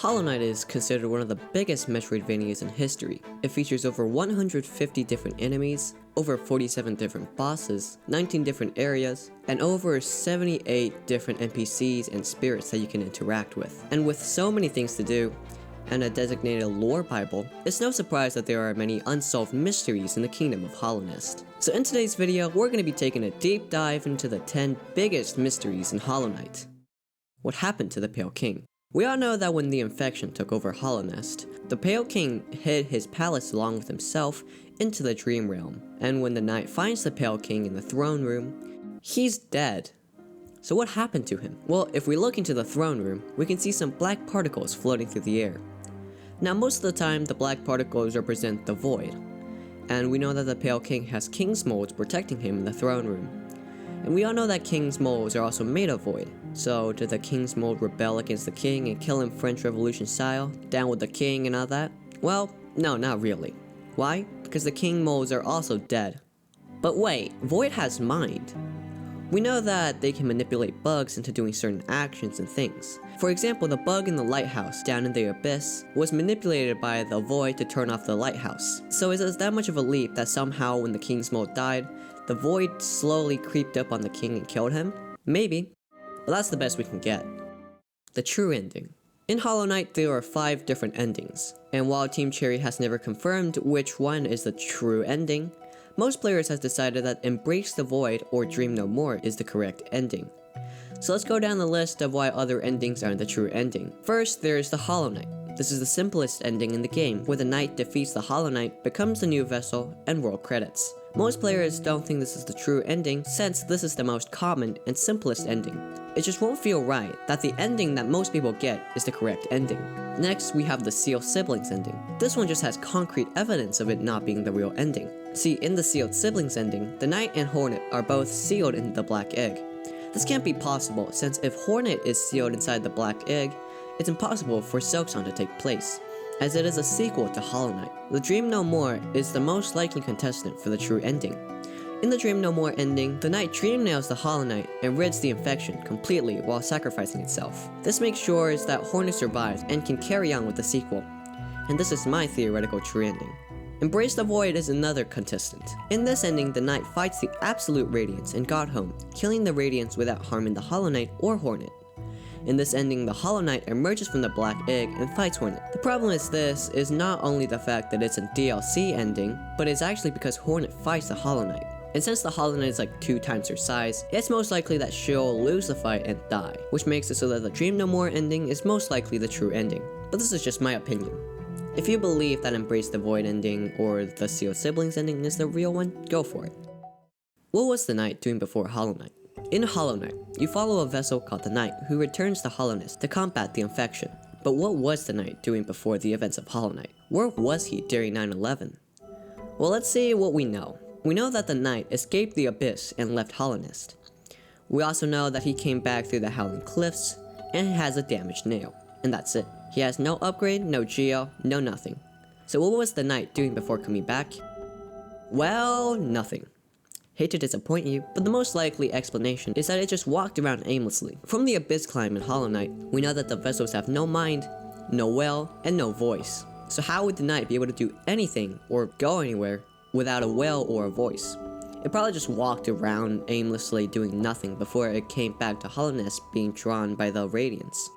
Hollow Knight is considered one of the biggest Metroidvanias in history. It features over 150 different enemies, over 47 different bosses, 19 different areas, and over 78 different NPCs and spirits that you can interact with. And with so many things to do, and a designated lore bible, it's no surprise that there are many unsolved mysteries in the kingdom of Hallownest. So in today's video, we're going to be taking a deep dive into the 10 biggest mysteries in Hollow Knight. What happened to the Pale King? We all know that when the infection took over Hallownest, the Pale King hid his palace along with himself into the Dream Realm, and when the knight finds the Pale King in the throne room, he's dead. So what happened to him? Well, if we look into the throne room, we can see some black particles floating through the air. Now most of the time, the black particles represent the void, and we know that the Pale King has King's molds protecting him in the throne room. And we all know that King's molds are also made of void. So did the King's mold rebel against the King and kill him French Revolution style, down with the King and all that? Well, no, not really. Why? Because the King molds are also dead. But wait, void has mind. We know that they can manipulate bugs into doing certain actions and things. For example, the bug in the lighthouse down in the abyss was manipulated by the void to turn off the lighthouse. So is it that much of a leap that somehow when the King's mold died, the void slowly creeped up on the King and killed him? Maybe. But that's the best we can get. The true ending. In Hollow Knight, there are 5 different endings, and while Team Cherry has never confirmed which one is the true ending, most players have decided that Embrace the Void or Dream No More is the correct ending. So let's go down the list of why other endings aren't the true ending. First, there is the Hollow Knight. This is the simplest ending in the game, where the knight defeats the Hollow Knight, becomes the new vessel, and roll credits. Most players don't think this is the true ending, since this is the most common and simplest ending. It just won't feel right that the ending that most people get is the correct ending. Next, we have the Sealed Siblings ending. This one just has concrete evidence of it not being the real ending. See, in the Sealed Siblings ending, the Knight and Hornet are both sealed in the black egg. This can't be possible, since if Hornet is sealed inside the black egg, it's impossible for Silksong to take place, as it is a sequel to Hollow Knight. The Dream No More is the most likely contestant for the true ending. In the Dream No More ending, the knight dream nails the Hollow Knight and rids the infection completely while sacrificing itself. This makes sure that Hornet survives and can carry on with the sequel. And this is my theoretical true ending. Embrace the Void is another contestant. In this ending, the knight fights the Absolute Radiance and got home, killing the Radiance without harming the Hollow Knight or Hornet. In this ending, the Hollow Knight emerges from the black egg and fights Hornet. The problem is this is not only the fact that it's a DLC ending, but it's actually because Hornet fights the Hollow Knight. And since the Hollow Knight is like 2 times her size, it's most likely that she'll lose the fight and die, which makes it so that the Dream No More ending is most likely the true ending. But this is just my opinion. If you believe that Embrace the Void ending or the Sealed Siblings ending is the real one, go for it. What was the knight doing before Hollow Knight? In Hollow Knight, you follow a vessel called the Knight who returns to Hallownest to combat the infection. But what was the knight doing before the events of Hollow Knight? Where was he during 9/11? Well, let's see what we know. We know that the knight escaped the abyss and left Hallownest. We also know that he came back through the Howling Cliffs and has a damaged nail. And that's it. He has no upgrade, no geo, no nothing. So what was the knight doing before coming back? Well, nothing. Hate to disappoint you, but the most likely explanation is that it just walked around aimlessly. From the Abyss climb in Hollow Knight, we know that the vessels have no mind, no will, and no voice. So how would the knight be able to do anything or go anywhere without a will or a voice? It probably just walked around aimlessly doing nothing before it came back to Hallownest being drawn by the Radiance.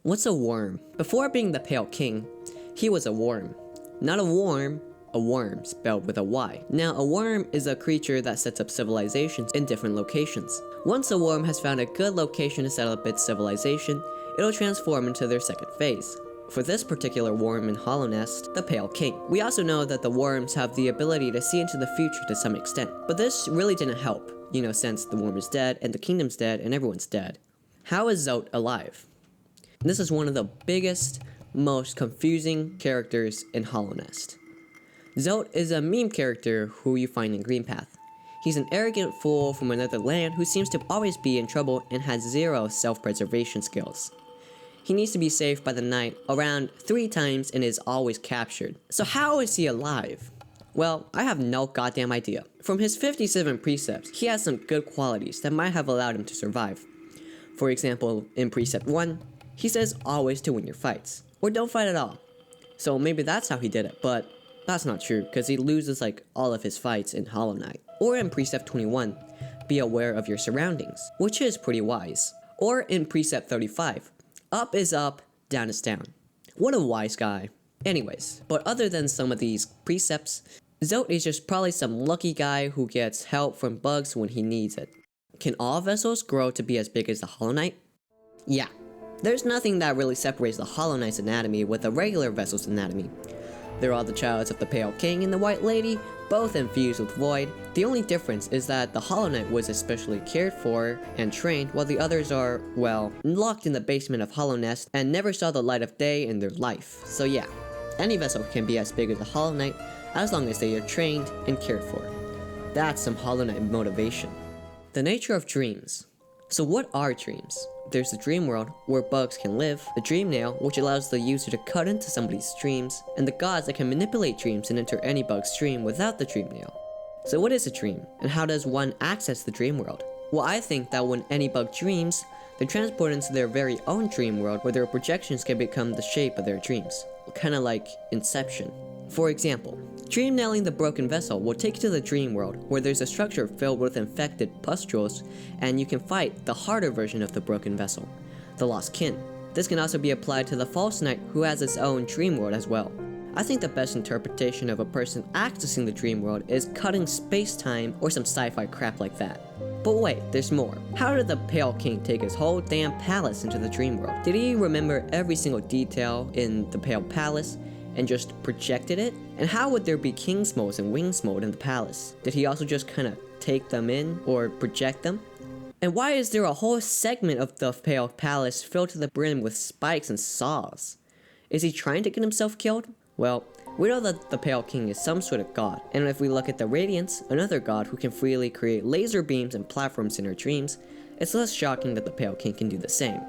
What's a worm? Before being the Pale King, he was a worm. Not a worm, a worm spelled with a Y. Now, a worm is a creature that sets up civilizations in different locations. Once a worm has found a good location to set up its civilization, it'll transform into their second phase. For this particular worm in Hallownest, the Pale King. We also know that the worms have the ability to see into the future to some extent, but this really didn't help, since the worm is dead and the kingdom's dead and everyone's dead. How is Zote alive? This is one of the biggest, most confusing characters in Hallownest. Zote is a meme character who you find in Green Path. He's an arrogant fool from another land who seems to always be in trouble and has 0 self-preservation skills. He needs to be saved by the knight around 3 times and is always captured. So how is he alive? Well, I have no goddamn idea. From his 57 precepts, he has some good qualities that might have allowed him to survive. For example, in Precept 1, he says always to win your fights. or don't fight at all. So maybe that's how he did it, but that's not true, because he loses like all of his fights in Hollow Knight. Or in Precept 21, be aware of your surroundings, which is pretty wise. Or in Precept 35, up is up, down is down. What a wise guy. Anyways, but other than some of these precepts, Zote is just probably some lucky guy who gets help from bugs when he needs it. Can all vessels grow to be as big as the Hollow Knight? Yeah. There's nothing that really separates the Hollow Knight's anatomy with a regular vessel's anatomy. They're all the childs of the Pale King and the White Lady, both infused with void. The only difference is that the Hollow Knight was especially cared for and trained, while the others are, well, locked in the basement of Hollow Nest and never saw the light of day in their life. So yeah, any vessel can be as big as the Hollow Knight as long as they are trained and cared for. That's some Hollow Knight motivation. The nature of dreams. So what are dreams? There's the dream world, where bugs can live, the dream nail, which allows the user to cut into somebody's dreams, and the gods that can manipulate dreams and enter any bug's dream without the dream nail. So what is a dream, and how does one access the dream world? Well, I think that when any bug dreams, they're transported into their very own dream world where their projections can become the shape of their dreams, kinda like Inception. For example, dream nailing the broken vessel will take you to the dream world where there's a structure filled with infected pustules, and you can fight the harder version of the broken vessel, the Lost Kin. This can also be applied to the False Knight, who has its own dream world as well. I think the best interpretation of a person accessing the dream world is cutting space-time or some sci-fi crap like that. But wait, there's more. How did the Pale King take his whole damn palace into the dream world? Did he remember every single detail in the Pale Palace and just projected it? And how would there be King's modes and Wings mode in the palace? Did he also just kinda take them in or project them? And why is there a whole segment of the Pale Palace filled to the brim with spikes and saws? Is he trying to get himself killed? Well, we know that the Pale King is some sort of god, and if we look at the Radiance, another god who can freely create laser beams and platforms in her dreams, it's less shocking that the Pale King can do the same.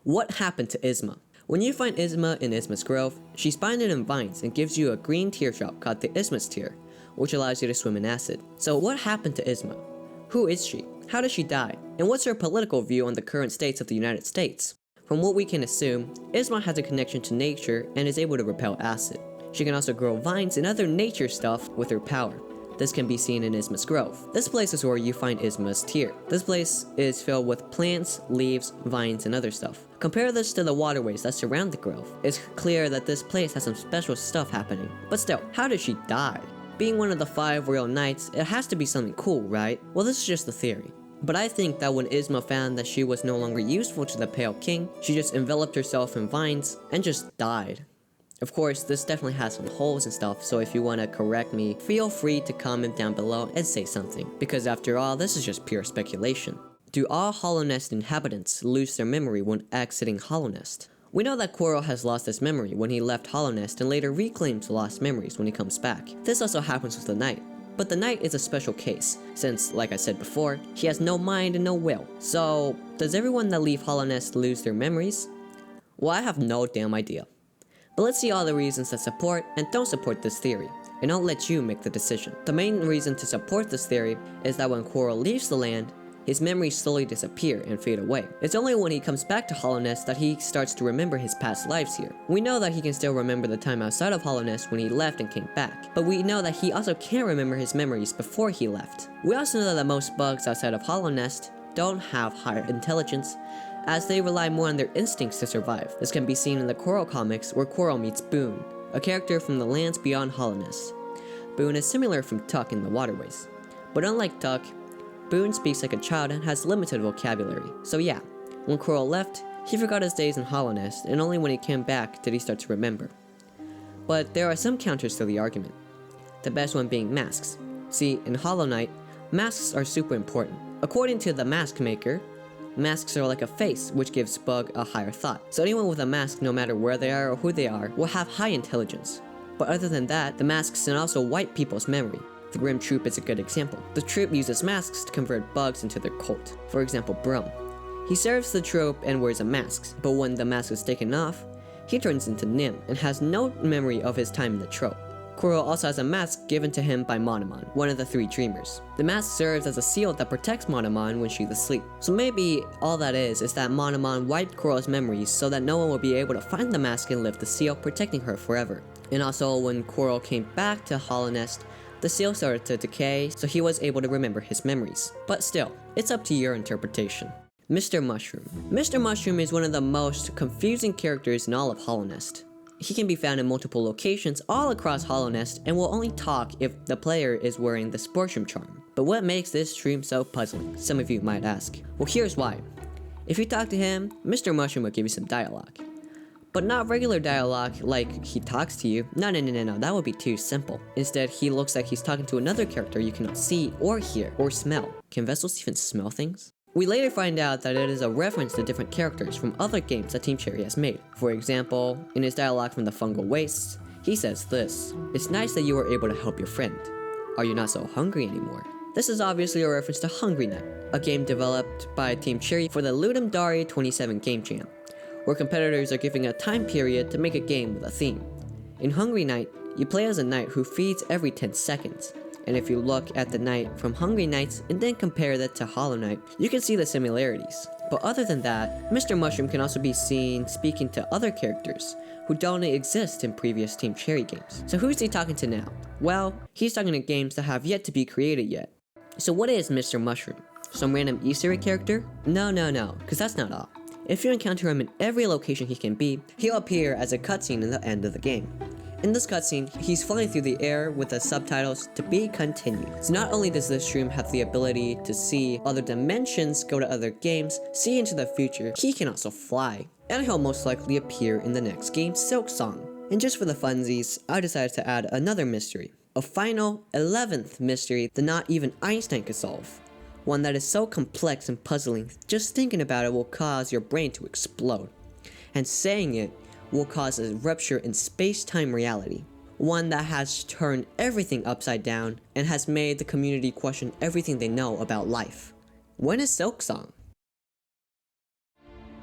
What happened to Isma? When you find Isma in Isma's Grove, she's binded in vines and gives you a green teardrop called the Isma's Tear, which allows you to swim in acid. So what happened to Isma? Who is she? How does she die? And what's her political view on the current states of the United States? From what we can assume, Isma has a connection to nature and is able to repel acid. She can also grow vines and other nature stuff with her power. This can be seen in Isma's Grove. This place is where you find Isma's Tear. This place is filled with plants, leaves, vines, and other stuff. Compare this to the waterways that surround the grove. It's clear that this place has some special stuff happening. But still, how did she die? Being one of the 5 royal knights, it has to be something cool, right? Well, this is just a theory. But I think that when Isma found that she was no longer useful to the Pale King, she just enveloped herself in vines and just died. Of course, this definitely has some holes and stuff, so if you want to correct me, feel free to comment down below and say something, because after all, this is just pure speculation. Do all Hollow Nest inhabitants lose their memory when exiting Hollow Nest? We know that Quirrell has lost his memory when he left Hollow Nest and later reclaims lost memories when he comes back. This also happens with the Knight. But the Knight is a special case, since, like I said before, he has no mind and no will. So, does everyone that leave Hollow Nest lose their memories? Well, I have no damn idea. But let's see all the reasons that support and don't support this theory, and I'll let you make the decision. The main reason to support this theory is that when Quirrell leaves the land, his memories slowly disappear and fade away. It's only when he comes back to Hollow Nest that he starts to remember his past lives here. We know that he can still remember the time outside of Hollow Nest when he left and came back, but we know that he also can't remember his memories before he left. We also know that most bugs outside of Hollow Nest don't have higher intelligence, as they rely more on their instincts to survive. This can be seen in the Quirrell comics, where Quirrell meets Boone, a character from the lands beyond Hollow Nest. Boone is similar from Tuck in the waterways, but unlike Tuck, Boone speaks like a child and has limited vocabulary. So yeah, when Quirrell left, he forgot his days in Hollow Nest, and only when he came back did he start to remember. But there are some counters to the argument, the best one being masks. See, in Hollow Knight, masks are super important. According to the mask maker, masks are like a face, which gives Bug a higher thought. So anyone with a mask, no matter where they are or who they are, will have high intelligence. But other than that, the masks can also wipe people's memory. The Grim Troop is a good example. The troop uses masks to convert bugs into their cult. For example, Brum. He serves the troop and wears a mask, but when the mask is taken off, he turns into Nim and has no memory of his time in the troop. Quirrell also has a mask given to him by Monomon, one of the 3 dreamers. The mask serves as a shield that protects Monomon when she's asleep. So maybe all that is that Monomon wiped Quirrell's memories so that no one will be able to find the mask and lift the seal, protecting her forever. And also, when Quirrell came back to Hollownest, the seal started to decay, so he was able to remember his memories. But still, it's up to your interpretation. Mr. Mushroom. Mr. Mushroom is one of the most confusing characters in all of Hollownest. He can be found in multiple locations all across Hollownest and will only talk if the player is wearing the Sportshroom charm. But what makes this stream so puzzling, some of you might ask? Well, here's why. If you talk to him, Mr. Mushroom will give you some dialogue. But not regular dialogue like he talks to you. No, that would be too simple. Instead, he looks like he's talking to another character you cannot see or hear or smell. Can vessels even smell things? We later find out that it is a reference to different characters from other games that Team Cherry has made. For example, in his dialogue from the Fungal Wastes, he says this: "It's nice that you were able to help your friend. Are you not so hungry anymore?" This is obviously a reference to Hungry Night, a game developed by Team Cherry for the Ludum Dare 27 Game Jam, where competitors are given a time period to make a game with a theme. In Hungry Night, you play as a knight who feeds every 10 seconds. And if you look at the knight from Hungry Nights and then compare that to Hollow Knight, you can see the similarities. But other than that, Mr. Mushroom can also be seen speaking to other characters who don't exist in previous Team Cherry games. So who's he talking to now? Well, he's talking to games that have yet to be created yet. So what is Mr. Mushroom? Some random Easter egg character? No, because that's not all. If you encounter him in every location he can be, he'll appear as a cutscene in the end of the game. In this cutscene, he's flying through the air with the subtitles "To be continued." So not only does this stream have the ability to see other dimensions, go to other games, see into the future, he can also fly. And he'll most likely appear in the next game, Silk Song. And just for the funsies, I decided to add another mystery. A final, 11th mystery that not even Einstein could solve. One that is so complex and puzzling, just thinking about it will cause your brain to explode. And saying it will cause a rupture in space-time reality. One that has turned everything upside down and has made the community question everything they know about life. When is Silk Song?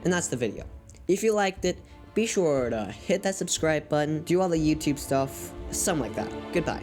And that's the video. If you liked it, be sure to hit that subscribe button, do all the YouTube stuff, something like that. Goodbye.